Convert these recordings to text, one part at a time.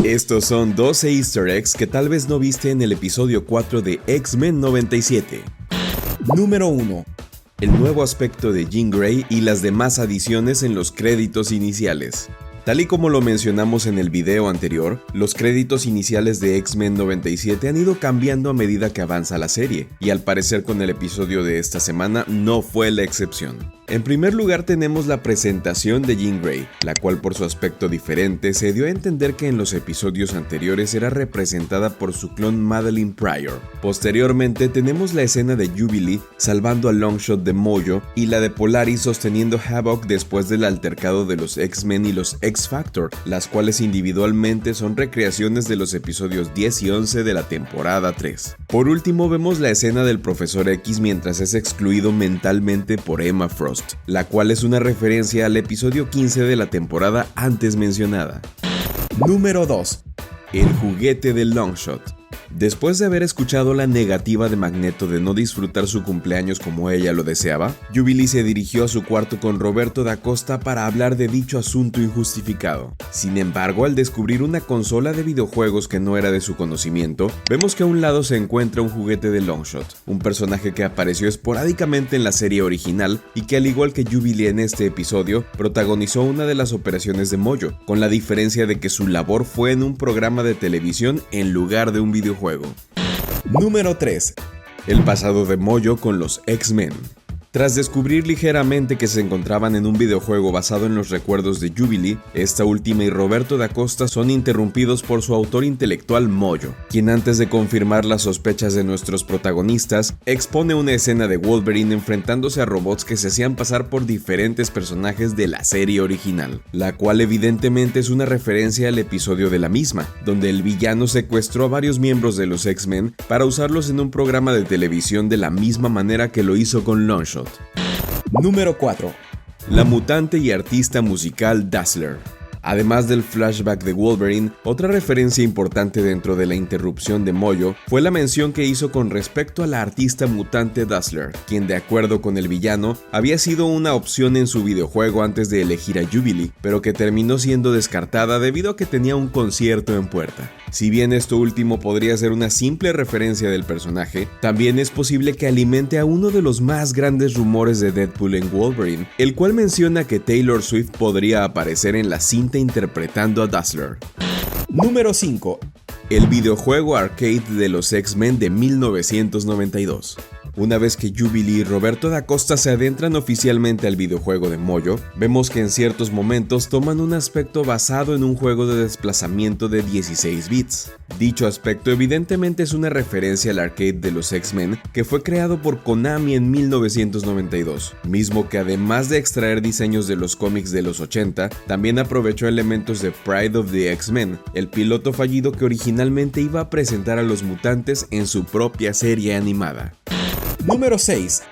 Estos son 12 easter eggs que tal vez no viste en el episodio 4 de X-Men 97. Número 1. El nuevo aspecto de Jean Grey y las demás adiciones en los créditos iniciales. Tal y como lo mencionamos en el video anterior, los créditos iniciales de X-Men 97 han ido cambiando a medida que avanza la serie, y al parecer con el episodio de esta semana no fue la excepción. En primer lugar tenemos la presentación de Jean Grey, la cual por su aspecto diferente se dio a entender que en los episodios anteriores era representada por su clon Madelyne Pryor. Posteriormente tenemos la escena de Jubilee salvando a Longshot de Mojo y la de Polaris sosteniendo Havoc después del altercado de los X-Men y los X-Factor, las cuales individualmente son recreaciones de los episodios 10 y 11 de la temporada 3. Por último vemos la escena del Profesor X mientras es excluido mentalmente por Emma Frost, la cual es una referencia al episodio 15 de la temporada antes mencionada. Número 2. El juguete de Longshot. Después de haber escuchado la negativa de Magneto de no disfrutar su cumpleaños como ella lo deseaba, Jubilee se dirigió a su cuarto con Roberto da Costa para hablar de dicho asunto injustificado. Sin embargo, al descubrir una consola de videojuegos que no era de su conocimiento, vemos que a un lado se encuentra un juguete de Longshot, un personaje que apareció esporádicamente en la serie original y que al igual que Jubilee en este episodio, protagonizó una de las operaciones de Mojo, con la diferencia de que su labor fue en un programa de televisión en lugar de un videojuego. Número 3. El pasado de Mojo con los X-Men. Tras descubrir ligeramente que se encontraban en un videojuego basado en los recuerdos de Jubilee, esta última y Roberto da Costa son interrumpidos por su autor intelectual Mojo, quien antes de confirmar las sospechas de nuestros protagonistas, expone una escena de Wolverine enfrentándose a robots que se hacían pasar por diferentes personajes de la serie original, la cual evidentemente es una referencia al episodio de la misma, donde el villano secuestró a varios miembros de los X-Men para usarlos en un programa de televisión de la misma manera que lo hizo con Longshot. Número 4. La mutante y artista musical Dazzler. Además del flashback de Wolverine, otra referencia importante dentro de la interrupción de Mojo fue la mención que hizo con respecto a la artista mutante Dazzler, quien de acuerdo con el villano había sido una opción en su videojuego antes de elegir a Jubilee, pero que terminó siendo descartada debido a que tenía un concierto en puerta. Si bien esto último podría ser una simple referencia del personaje, también es posible que alimente a uno de los más grandes rumores de Deadpool en Wolverine, el cual menciona que Taylor Swift podría aparecer en la cinta interpretando a Dazzler. Número 5. El videojuego arcade de los X-Men de 1992. Una vez que Jubilee y Roberto da Costa se adentran oficialmente al videojuego de Mojo, vemos que en ciertos momentos toman un aspecto basado en un juego de desplazamiento de 16 bits. Dicho aspecto evidentemente es una referencia al arcade de los X-Men que fue creado por Konami en 1992, mismo que además de extraer diseños de los cómics de los 80, también aprovechó elementos de Pride of the X-Men, el piloto fallido que originalmente iba a presentar a los mutantes en su propia serie animada. Número 6.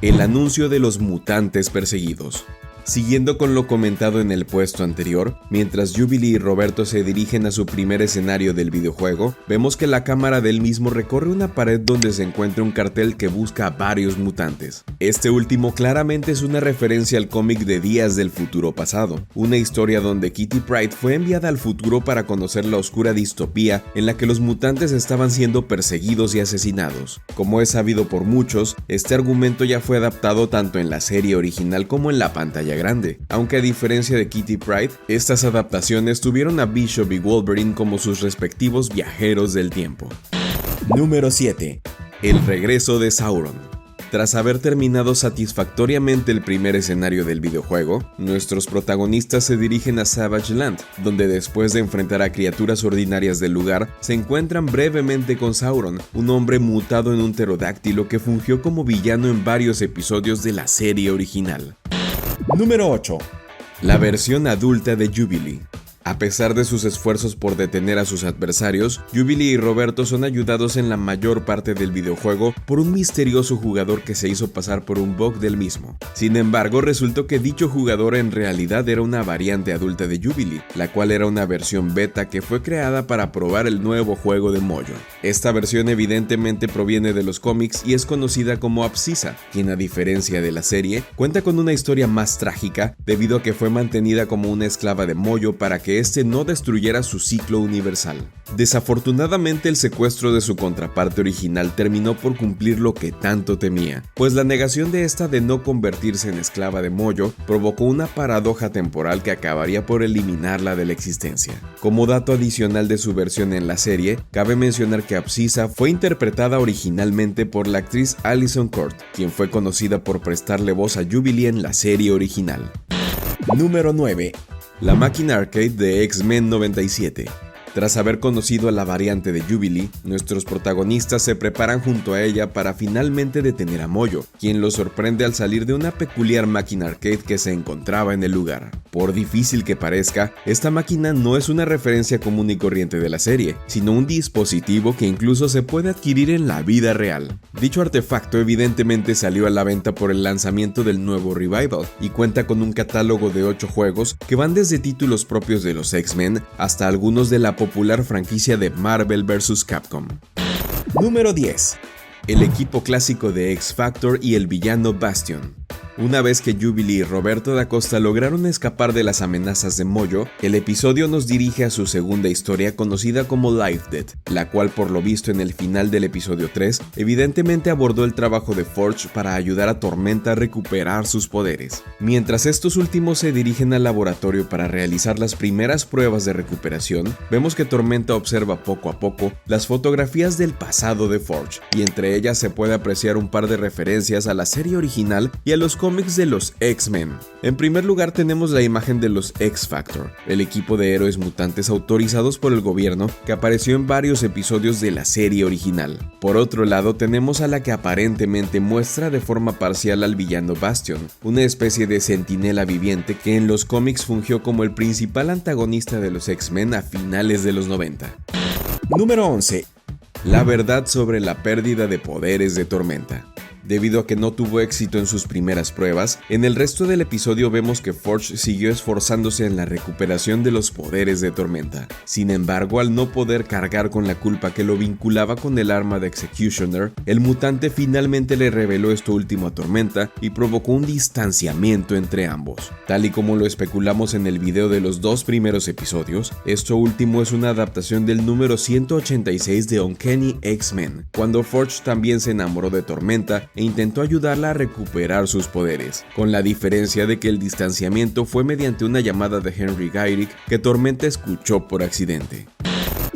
El anuncio de los mutantes perseguidos. Siguiendo con lo comentado en el puesto anterior, mientras Jubilee y Roberto se dirigen a su primer escenario del videojuego, vemos que la cámara del mismo recorre una pared donde se encuentra un cartel que busca a varios mutantes. Este último claramente es una referencia al cómic de Días del Futuro Pasado, una historia donde Kitty Pryde fue enviada al futuro para conocer la oscura distopía en la que los mutantes estaban siendo perseguidos y asesinados. Como es sabido por muchos, este argumento ya fue adaptado tanto en la serie original como en la pantalla grande, aunque a diferencia de Kitty Pryde, estas adaptaciones tuvieron a Bishop y Wolverine como sus respectivos viajeros del tiempo. Número 7. El regreso de Sauron. Tras haber terminado satisfactoriamente el primer escenario del videojuego, nuestros protagonistas se dirigen a Savage Land, donde después de enfrentar a criaturas ordinarias del lugar, se encuentran brevemente con Sauron, un hombre mutado en un pterodáctilo que fungió como villano en varios episodios de la serie original. Número 8. La versión adulta de Jubilee. A pesar de sus esfuerzos por detener a sus adversarios, Jubilee y Roberto son ayudados en la mayor parte del videojuego por un misterioso jugador que se hizo pasar por un bug del mismo. Sin embargo, resultó que dicho jugador en realidad era una variante adulta de Jubilee, la cual era una versión beta que fue creada para probar el nuevo juego de Mojo. Esta versión evidentemente proviene de los cómics y es conocida como Abscissa, quien a diferencia de la serie, cuenta con una historia más trágica debido a que fue mantenida como una esclava de Mojo para que que éste no destruyera su ciclo universal. Desafortunadamente, el secuestro de su contraparte original terminó por cumplir lo que tanto temía, pues la negación de esta de no convertirse en esclava de Mojo provocó una paradoja temporal que acabaría por eliminarla de la existencia. Como dato adicional de su versión en la serie, cabe mencionar que Abscissa fue interpretada originalmente por la actriz Alison Court, quien fue conocida por prestarle voz a Jubilee en la serie original. Número 9. La máquina arcade de X-Men 97. Tras haber conocido a la variante de Jubilee, nuestros protagonistas se preparan junto a ella para finalmente detener a Mojo, quien los sorprende al salir de una peculiar máquina arcade que se encontraba en el lugar. Por difícil que parezca, esta máquina no es una referencia común y corriente de la serie, sino un dispositivo que incluso se puede adquirir en la vida real. Dicho artefacto evidentemente salió a la venta por el lanzamiento del nuevo Revival y cuenta con un catálogo de 8 juegos que van desde títulos propios de los X-Men hasta algunos de la popular franquicia de Marvel vs. Capcom. Número 10. El equipo clásico de X-Factor y el villano Bastion. Una vez que Jubilee y Roberto da Costa lograron escapar de las amenazas de Mojo, el episodio nos dirige a su segunda historia conocida como Life Debt, la cual por lo visto en el final del episodio 3 evidentemente abordó el trabajo de Forge para ayudar a Tormenta a recuperar sus poderes. Mientras estos últimos se dirigen al laboratorio para realizar las primeras pruebas de recuperación, vemos que Tormenta observa poco a poco las fotografías del pasado de Forge, y entre ellas se puede apreciar un par de referencias a la serie original y a los cómics de los X-Men. En primer lugar tenemos la imagen de los X-Factor, el equipo de héroes mutantes autorizados por el gobierno que apareció en varios episodios de la serie original. Por otro lado tenemos a la que aparentemente muestra de forma parcial al villano Bastion, una especie de centinela viviente que en los cómics fungió como el principal antagonista de los X-Men a finales de los 90. Número 11. La verdad sobre la pérdida de poderes de Tormenta. Debido a que no tuvo éxito en sus primeras pruebas, en el resto del episodio vemos que Forge siguió esforzándose en la recuperación de los poderes de Tormenta. Sin embargo, al no poder cargar con la culpa que lo vinculaba con el arma de Executioner, el mutante finalmente le reveló esto último a Tormenta y provocó un distanciamiento entre ambos. Tal y como lo especulamos en el video de los 2 primeros episodios, esto último es una adaptación del número 186 de Uncanny X-Men, cuando Forge también se enamoró de Tormenta e intentó ayudarla a recuperar sus poderes, con la diferencia de que el distanciamiento fue mediante una llamada de Henry Gyrich que Tormenta escuchó por accidente.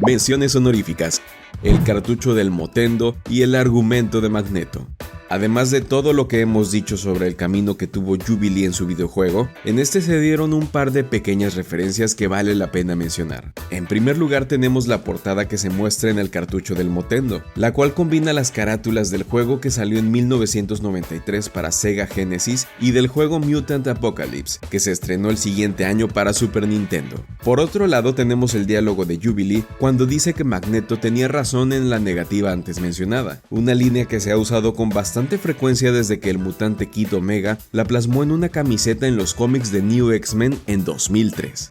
Menciones honoríficas: el cartucho del Motendo y el argumento de Magneto. Además de todo lo que hemos dicho sobre el camino que tuvo Jubilee en su videojuego, en este se dieron un par de pequeñas referencias que vale la pena mencionar. En primer lugar tenemos la portada que se muestra en el cartucho del Motendo, la cual combina las carátulas del juego que salió en 1993 para Sega Genesis y del juego Mutant Apocalypse, que se estrenó el siguiente año para Super Nintendo. Por otro lado tenemos el diálogo de Jubilee cuando dice que Magneto tenía razón en la negativa antes mencionada, una línea que se ha usado con bastante frecuencia desde que el mutante Kid Omega la plasmó en una camiseta en los cómics de New X-Men en 2003.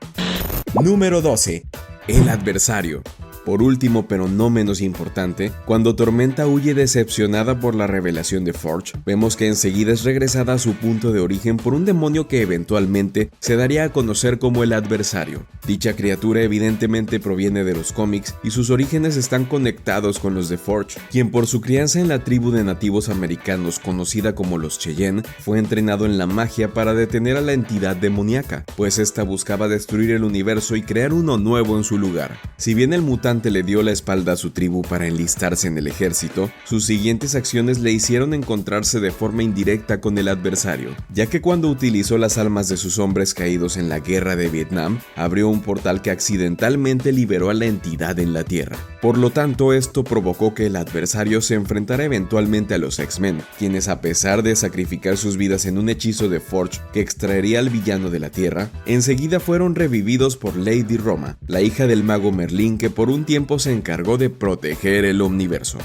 Número 12. El adversario. Por último, pero no menos importante, cuando Tormenta huye decepcionada por la revelación de Forge, vemos que enseguida es regresada a su punto de origen por un demonio que eventualmente se daría a conocer como el adversario. Dicha criatura evidentemente proviene de los cómics y sus orígenes están conectados con los de Forge, quien por su crianza en la tribu de nativos americanos conocida como los Cheyenne, fue entrenado en la magia para detener a la entidad demoníaca, pues esta buscaba destruir el universo y crear uno nuevo en su lugar. Si bien el mutante le dio la espalda a su tribu para enlistarse en el ejército, sus siguientes acciones le hicieron encontrarse de forma indirecta con el adversario, ya que cuando utilizó las almas de sus hombres caídos en la guerra de Vietnam, abrió un portal que accidentalmente liberó a la entidad en la Tierra. Por lo tanto, esto provocó que el adversario se enfrentara eventualmente a los X-Men, quienes a pesar de sacrificar sus vidas en un hechizo de Forge que extraería al villano de la Tierra, enseguida fueron revividos por Lady Roma, la hija del mago Merlín que por un tiempo se encargó de proteger el Omniverso.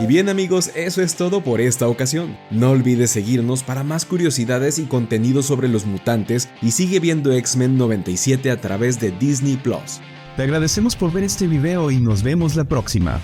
Y bien amigos, eso es todo por esta ocasión. No olvides seguirnos para más curiosidades y contenido sobre los mutantes y sigue viendo X-Men 97 a través de Disney+. Te agradecemos por ver este video y nos vemos la próxima.